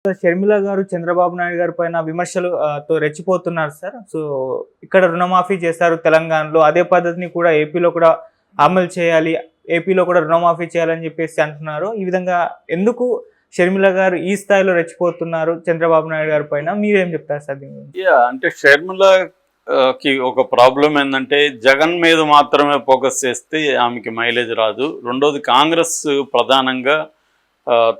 షర్మిల గారు చంద్రబాబు నాయుడు గారి పైన విమర్శలు తో రెచ్చిపోతున్నారు సార్. సో ఇక్కడ రుణమాఫీ చేశారు తెలంగాణలో. అదే పద్ధతిని కూడా ఏపీలో కూడా అమలు చేయాలి. ఏపీలో కూడా రుణమాఫీ చేయాలని చెప్పేసి అంటున్నారు. ఈ విధంగా ఎందుకు షర్మిల గారు ఈ స్థాయిలో రెచ్చిపోతున్నారు చంద్రబాబు నాయుడు గారి పైన? మీరేం చెప్తారు సార్ దీని గురించి? అంటే షర్మిలకి ఒక ప్రాబ్లం ఏంటంటే జగన్ మీద మాత్రమే ఫోకస్ చేస్తే ఆమెకి మైలేజ్ రాదు. రెండోది కాంగ్రెస్ ప్రధానంగా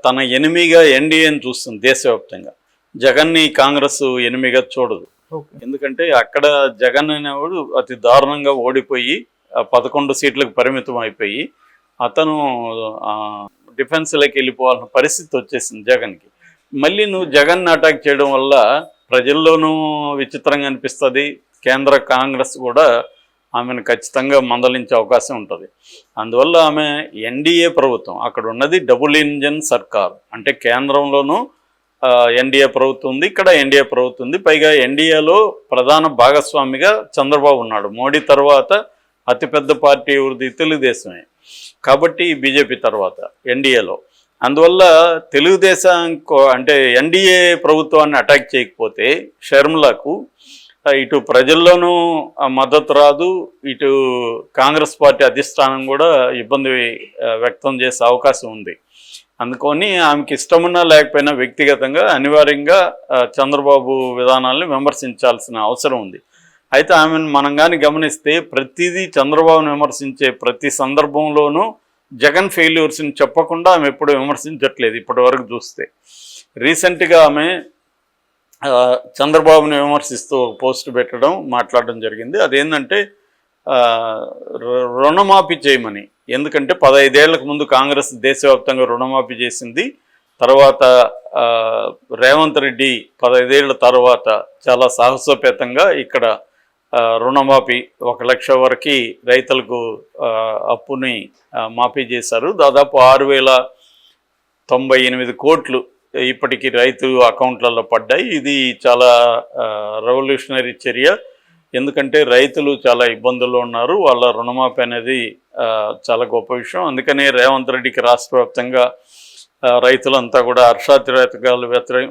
తన ఎనిమిగా ఎన్డీఏని చూస్తుంది దేశవ్యాప్తంగా. జగన్ని కాంగ్రెస్ ఎనిమిగా చూడదు. ఎందుకంటే అక్కడ జగన్ అనేవాడు అతి దారుణంగా ఓడిపోయి 11 సీట్లకు పరిమితం అయిపోయి అతను డిఫెన్స్లోకి వెళ్ళిపోవాల్సిన పరిస్థితి వచ్చేసింది జగన్కి. మళ్ళీ నువ్వు జగన్ అటాక్ చేయడం వల్ల ప్రజల్లోనూ విచిత్రంగా అనిపిస్తుంది. కేంద్ర కాంగ్రెస్ కూడా ఆమెను ఖచ్చితంగా మందలించే అవకాశం ఉంటుంది. అందువల్ల ఆమె ఎన్డీఏ ప్రభుత్వం, అక్కడ ఉన్నది డబుల్ ఇంజన్ సర్కార్. అంటే కేంద్రంలోనూ ఎన్డీఏ ప్రభుత్వం ఉంది, ఇక్కడ ఎన్డీఏ ప్రభుత్వం ఉంది. పైగా ఎన్డీఏలో ప్రధాన భాగస్వామిగా చంద్రబాబు ఉన్నాడు. మోడీ తర్వాత అతిపెద్ద పార్టీ ఎవరిది? తెలుగుదేశమే. కాబట్టి బీజేపీ తర్వాత ఎన్డీఏలో. అందువల్ల తెలుగుదేశం అంటే ఎన్డీఏ ప్రభుత్వాన్ని అటాక్ చేయకపోతే షర్మిలకు ఇటు ప్రజల్లోనూ మద్దతు రాదు, ఇటు కాంగ్రెస్ పార్టీ అధిష్టానం కూడా ఇబ్బంది వ్యక్తం చేసే అవకాశం ఉంది. అందుకని ఆమెకి ఇష్టమున్నా లేకపోయినా వ్యక్తిగతంగా అనివార్యంగా చంద్రబాబు విధానాలను విమర్శించాల్సిన అవసరం ఉంది. అయితే ఆమెను మనం కానీ గమనిస్తే ప్రతిదీ చంద్రబాబును విమర్శించే ప్రతి సందర్భంలోనూ జగన్ ఫెయిల్యూర్స్ని చెప్పకుండా ఆమె ఎప్పుడు విమర్శించట్లేదు ఇప్పటి వరకు చూస్తే. రీసెంట్గా ఆమె చంద్రబాబుని విమర్శిస్తూ ఒక పోస్ట్ పెట్టడం, మాట్లాడడం జరిగింది. అదేంటంటే రుణమాఫీ చేయమని. ఎందుకంటే 15 ఏళ్లకు ముందు కాంగ్రెస్ దేశవ్యాప్తంగా రుణమాఫీ చేసింది. తర్వాత రేవంత్ రెడ్డి 15 ఏళ్ల తర్వాత చాలా సాహసోపేతంగా ఇక్కడ రుణమాఫీ 1 లక్ష వరకు రైతులకు అప్పుని మాఫీ చేశారు. దాదాపు 6,098 కోట్లు ఇప్పటికీ రైతు అకౌంట్లలో పడ్డాయి. ఇది చాలా రెవల్యూషనరీ చర్య. ఎందుకంటే రైతులు చాలా ఇబ్బందుల్లో ఉన్నారు. వాళ్ళ రుణమాఫీ అనేది చాలా గొప్ప విషయం. అందుకనే రేవంత్ రెడ్డికి రాష్ట్ర వ్యాప్తంగా రైతులంతా కూడా హర్షాతిరేకాలు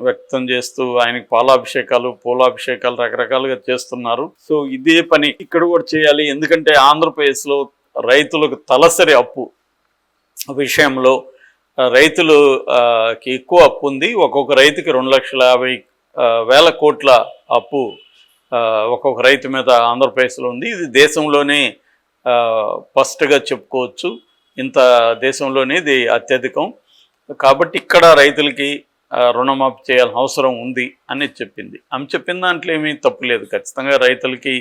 వ్యక్తం చేస్తూ ఆయనకి పాలాభిషేకాలు, పూలాభిషేకాలు రకరకాలుగా చేస్తున్నారు. సో ఇదే పని ఇక్కడ కూడా చేయాలి. ఎందుకంటే ఆంధ్రప్రదేశ్లో రైతులకు తలసరి అప్పు విషయంలో రైతులకి ఎక్కువ అప్పు ఉంది. ఒక్కొక్క రైతుకి 2,50,000 కోట్ల అప్పు ఒక్కొక్క రైతు మీద ఆంధ్రప్రదేశ్లో ఉంది. ఇది దేశంలోనే ఫస్ట్గా చెప్పుకోవచ్చు. ఇంత దేశంలోనే ఇది అత్యధికం. కాబట్టి ఇక్కడ రైతులకి రుణమాఫీ చేయాల్సిన అవసరం ఉంది అని చెప్పింది. ఆమె చెప్పిన దాంట్లో ఏమీ తప్పు లేదు. ఖచ్చితంగా రైతులకి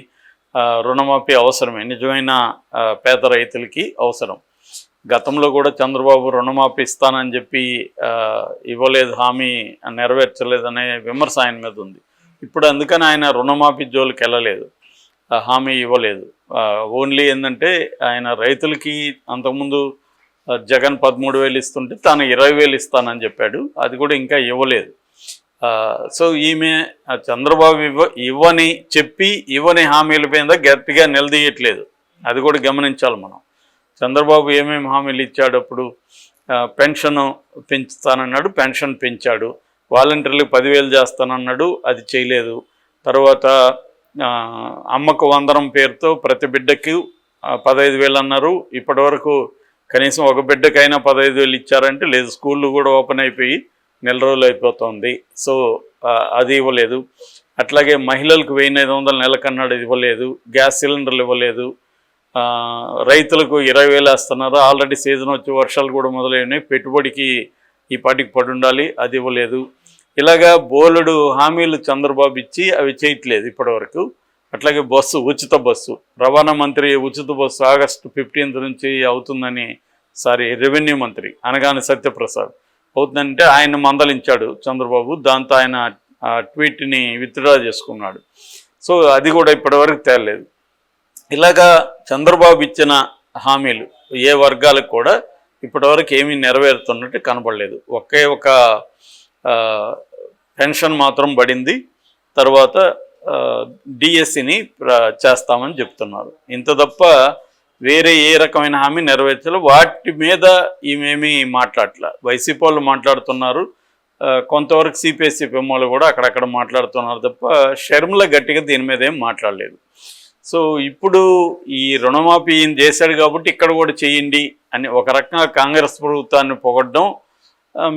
రుణమాఫీ అవసరమే, నిజమైన పేద రైతులకి అవసరం. గతంలో కూడా చంద్రబాబు రుణమాఫీ ఇస్తానని చెప్పి ఇవ్వలేదు, హామీ నెరవేర్చలేదనే విమర్శ ఆయన మీద ఉంది. ఇప్పుడు అందుకని ఆయన రుణమాఫీ జోలికి వెళ్ళలేదు, హామీ ఇవ్వలేదు. ఓన్లీ ఏంటంటే ఆయన రైతులకి అంతకుముందు జగన్ 13,000 ఇస్తుంటే తాను 20,000 ఇస్తానని చెప్పాడు. అది కూడా ఇంకా ఇవ్వలేదు. సో ఈమె చంద్రబాబు ఇవ్వని చెప్పి ఇవ్వని హామీల మీద గట్టిగా నిలదీయట్లేదు. అది కూడా గమనించాలి మనం. చంద్రబాబు ఏమేమి హామీలు ఇచ్చాడు? అప్పుడు పెన్షన్ పెంచుతానన్నాడు, పెన్షన్ పెంచాడు. వాలంటీర్లకు 10,000 చేస్తానన్నాడు, అది చేయలేదు. తర్వాత అమ్మకు వందనం పేరుతో ప్రతి బిడ్డకి 15,000 అన్నారు. ఇప్పటి వరకు కనీసం ఒక బిడ్డకైనా 15,000 ఇచ్చారంటే లేదు. స్కూళ్ళు కూడా ఓపెన్ అయిపోయి నెల రోజులు అయిపోతుంది. సో అది ఇవ్వలేదు. అట్లాగే మహిళలకు 1,500 నెలకన్నాడు, ఇవ్వలేదు. గ్యాస్ సిలిండర్లు ఇవ్వలేదు. రైతులకు 20,000 వేస్తున్నారు. ఆల్రెడీ సీజన్ వచ్చి వర్షాలు కూడా మొదలైనవి. పెట్టుబడికి ఈ పాటికి పడి ఉండాలి, అది ఇవ్వలేదు. ఇలాగా బోలెడు హామీలు చంద్రబాబు ఇచ్చి అవి చేయట్లేదు ఇప్పటివరకు. అట్లాగే ఉచిత బస్సు, రవాణా మంత్రి ఉచిత బస్సు ఆగస్టు 15 నుంచి అవుతుందని, రెవెన్యూ మంత్రి అనగానే సత్యప్రసాద్ అవుతుందంటే ఆయన మందలించాడు చంద్రబాబు. దాంతో ఆయన ట్వీట్ని విత్డ్రా చేసుకున్నాడు. సో అది కూడా ఇప్పటివరకు తేలలేదు. ఇలాగా చంద్రబాబు ఇచ్చిన హామీలు ఏ వర్గాలకు కూడా ఇప్పటివరకు ఏమీ నెరవేరుతున్నట్టు కనబడలేదు. ఒకే ఒక పెన్షన్ మాత్రం పడింది. తర్వాత డిఎస్సిని చేస్తామని చెప్తున్నారు. ఇంత తప్ప వేరే ఏ రకమైన హామీ నెరవేర్చాలో వాటి మీద ఈమెమీ మాట్లాడట్లా. వైసీపీ వాళ్ళు మాట్లాడుతున్నారు. కొంతవరకు సిపిఎస్ సిపిఎంలు కూడా అక్కడక్కడ మాట్లాడుతున్నారు తప్ప షర్మిల గట్టిగా దీని మీద ఏం మాట్లాడలేదు. సో ఇప్పుడు ఈ రుణమాఫీ ఈయన చేశాడు కాబట్టి ఇక్కడ కూడా చేయండి అని ఒక రకంగా కాంగ్రెస్ ప్రభుత్వాన్ని పొగడ్డం,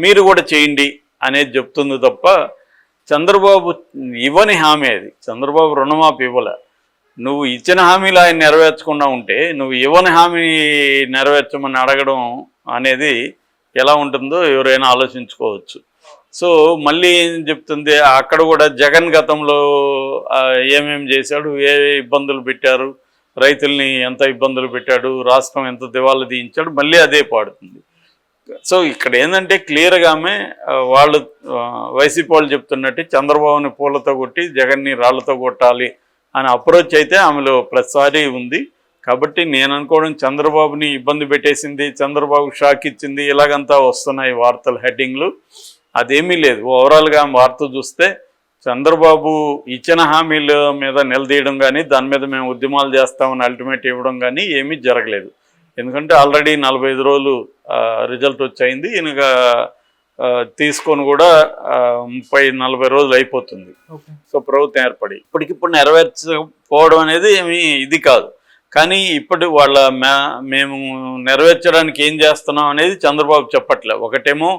మీరు కూడా చేయండి అనేది చెప్తుంది తప్ప చంద్రబాబు ఇవ్వని హామీ అది. చంద్రబాబు రుణమాఫీ ఇవ్వలే. నువ్వు ఇచ్చిన హామీలు ఆయన నెరవేర్చకుండా ఉంటే నువ్వు ఇవ్వని హామీ నెరవేర్చమని అడగడం అనేది ఎలా ఉంటుందో ఎవరైనా ఆలోచించుకోవచ్చు. సో మళ్ళీ ఏం చెప్తుంది, అక్కడ కూడా జగన్ గతంలో ఏమేం చేశాడు, ఏ ఇబ్బందులు పెట్టారు, రైతుల్ని ఎంత ఇబ్బందులు పెట్టాడు, రాష్ట్రం ఎంత దివాళా తీయించాడు, మళ్ళీ అదే పాడుతుంది. సో ఇక్కడ ఏంటంటే క్లియర్గా ఆమె వాళ్ళు వైసీపీ వాళ్ళు చెప్తున్నట్టు చంద్రబాబుని పూలతో కొట్టి జగన్ని రాళ్లతో కొట్టాలి అనే అప్రోచ్ అయితే ఆమెలో ప్రతిసారి ఉంది. కాబట్టి నేను అనుకోవడం చంద్రబాబుని ఇబ్బంది పెట్టేసింది, చంద్రబాబు షాక్ ఇచ్చింది, ఇలాగంతా వస్తున్నాయి వార్తలు హెడ్డింగ్లు. అదేమీ లేదు. ఓవరాల్గా వార్త చూస్తే చంద్రబాబు ఇచ్చిన హామీల మీద నిలదీయడం కానీ, దాని మీద మేము ఉద్యమాలు చేస్తామని అల్టిమేట్ ఇవ్వడం కానీ ఏమీ జరగలేదు. ఎందుకంటే ఆల్రెడీ 45 రోజులు రిజల్ట్ వచ్చాయింది. ఈయన తీసుకొని కూడా 30-40 రోజులు అయిపోతుంది. సో ప్రభుత్వం ఏర్పడి ఇప్పటికిప్పుడు నెరవేర్చకపోవడం అనేది ఏమీ ఇది కాదు. కానీ ఇప్పుడు మేము నెరవేర్చడానికి ఏం చేస్తున్నాం అనేది చంద్రబాబు చెప్పట్లే. ఒకటేమో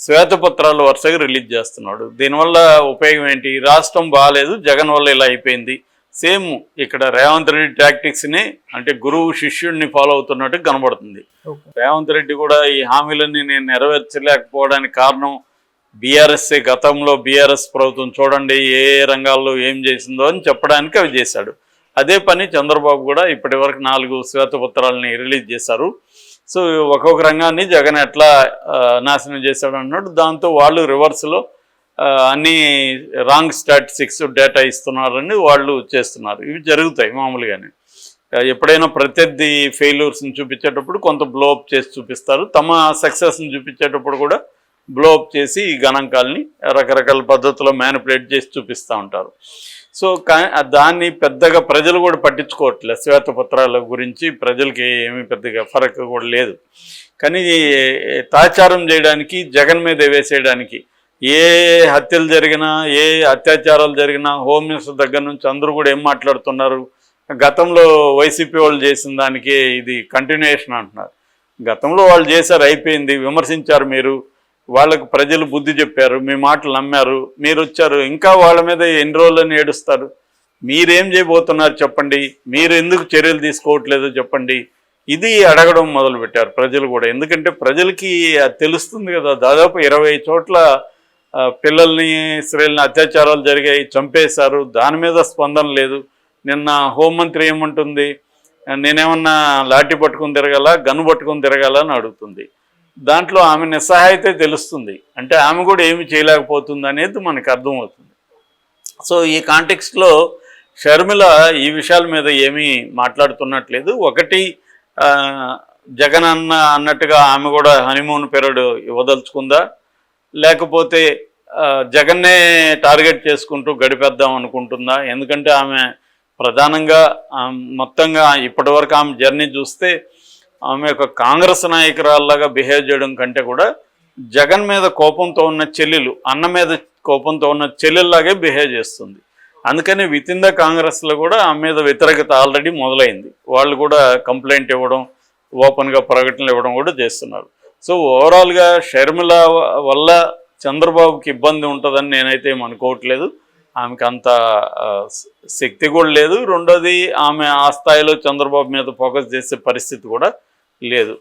శ్వేతపత్రాలు వరుసగా రిలీజ్ చేస్తున్నాడు. దీనివల్ల ఉపయోగం ఏంటి? రాష్ట్రం బాగాలేదు, జగన్ వల్ల ఇలా అయిపోయింది. సేమ్ ఇక్కడ రేవంత్ రెడ్డి టాక్టిక్స్ని, అంటే గురువు శిష్యుడిని ఫాలో అవుతున్నట్టు కనబడుతుంది. రేవంత్ రెడ్డి కూడా ఈ హామీలన్నీ నేను నెరవేర్చలేకపోవడానికి కారణం బీఆర్ఎస్ఏ. గతంలో బీఆర్ఎస్ ప్రభుత్వం చూడండి ఏ రంగాల్లో ఏం చేసిందో అని చెప్పడానికి అవి చేశాడు. అదే పని చంద్రబాబు కూడా ఇప్పటి వరకు 4 శ్వేతపత్రాలని రిలీజ్ చేశారు. సో ఒక్కొక్క రంగాన్ని జగన్ ఎట్లా నాశనం చేశాడు అన్నాడు. దాంతో వాళ్ళు రివర్స్లో అన్ని రాంగ్ స్టాటిస్టిక్స్ డేటా ఇస్తున్నారని వాళ్ళు చేస్తున్నారు. ఇవి జరుగుతాయి మామూలుగానే. ఎప్పుడైనా ప్రత్యర్థి ఫెయిల్యూర్స్ని చూపించేటప్పుడు కొంత బ్లోఅప్ చేసి చూపిస్తారు, తమ సక్సెస్ని చూపించేటప్పుడు కూడా బ్లోఅప్ చేసి ఈ గణాంకాలని రకరకాల పద్ధతుల్లో మ్యానిపులేట్ చేసి చూపిస్తూ ఉంటారు. సో దాన్ని పెద్దగా ప్రజలు కూడా పట్టించుకోవట్లేదు. శ్వేతపత్రాల గురించి ప్రజలకి ఏమీ పెద్దగా ఫరక్ కూడా లేదు. కానీ తాచారం చేయడానికి, జగన్ మీద వేసేయడానికి, ఏ హత్యలు జరిగినా, ఏ అత్యాచారాలు జరిగినా హోమ్ మినిస్టర్ దగ్గర నుంచి అందరూ కూడా ఏం మాట్లాడుతున్నారు, గతంలో వైసీపీ వాళ్ళు చేసిన దానికే ఇది కంటిన్యూయేషన్ అంటున్నారు. గతంలో వాళ్ళు చేశారు, అయిపోయింది, విమర్శించారు మీరు, వాళ్ళకు ప్రజలు బుద్ధి చెప్పారు, మీ మాటలు నమ్మారు, మీరు వచ్చారు, ఇంకా వాళ్ళ మీద ఎన్ని రోజులని ఏడుస్తారు? మీరేం చేయబోతున్నారు చెప్పండి, మీరు ఎందుకు చర్యలు తీసుకోవట్లేదో చెప్పండి. ఇది అడగడం మొదలుపెట్టారు ప్రజలు కూడా. ఎందుకంటే ప్రజలకి అది తెలుస్తుంది కదా, దాదాపు 20 చోట్ల పిల్లల్ని, స్త్రీలని అత్యాచారాలు జరిగాయి, చంపేశారు, దాని మీద స్పందన లేదు. నిన్న హోంమంత్రి ఏమంటుంది, నేనేమన్నా లాఠీ పట్టుకుని తిరగాల, గన్ను పట్టుకుని తిరగాల అని అడుగుతుంది. దాంట్లో ఆమె నిస్సహాయతే తెలుస్తుంది. అంటే ఆమె కూడా ఏమి చేయలేకపోతుంది అనేది మనకు అర్థమవుతుంది. సో ఈ కాంటెక్స్ట్లో షర్మిల ఈ విషయాల మీద ఏమీ మాట్లాడుతున్నట్లేదు. ఒకటి, జగన్ అన్నట్టుగా ఆమె కూడా హనీమూన్ పీరియడ్ ఇవ్వదలుచుకుందా, లేకపోతే జగన్నే టార్గెట్ చేసుకుంటూ గడిపేద్దాం అనుకుంటుందా? ఎందుకంటే ఆమె ప్రధానంగా మొత్తంగా ఇప్పటివరకు ఆమె జర్నీ చూస్తే ఆమె ఒక కాంగ్రెస్ నాయకురాల్లాగా బిహేవ్ చేయడం కంటే కూడా జగన్ మీద కోపంతో ఉన్న చెల్లెలు, అన్న మీద కోపంతో ఉన్న చెల్లెల్లాగే బిహేవ్ చేస్తుంది. అందుకని విత్ ఇన్ ద కాంగ్రెస్లో కూడా ఆమె మీద వ్యతిరేకత ఆల్రెడీ మొదలైంది. వాళ్ళు కూడా కంప్లైంట్ ఇవ్వడం, ఓపెన్గా ప్రకటనలు ఇవ్వడం కూడా చేస్తున్నారు. సో ఓవరాల్గా షర్మిల వల్ల చంద్రబాబుకి ఇబ్బంది ఉంటుందని నేనైతే ఏం అనుకోవట్లేదు. ఆమెకు అంత శక్తి కూడా లేదు. రెండోది, ఆమె ఆ స్థాయిలో చంద్రబాబు మీద ఫోకస్ చేసే పరిస్థితి కూడా లేదు.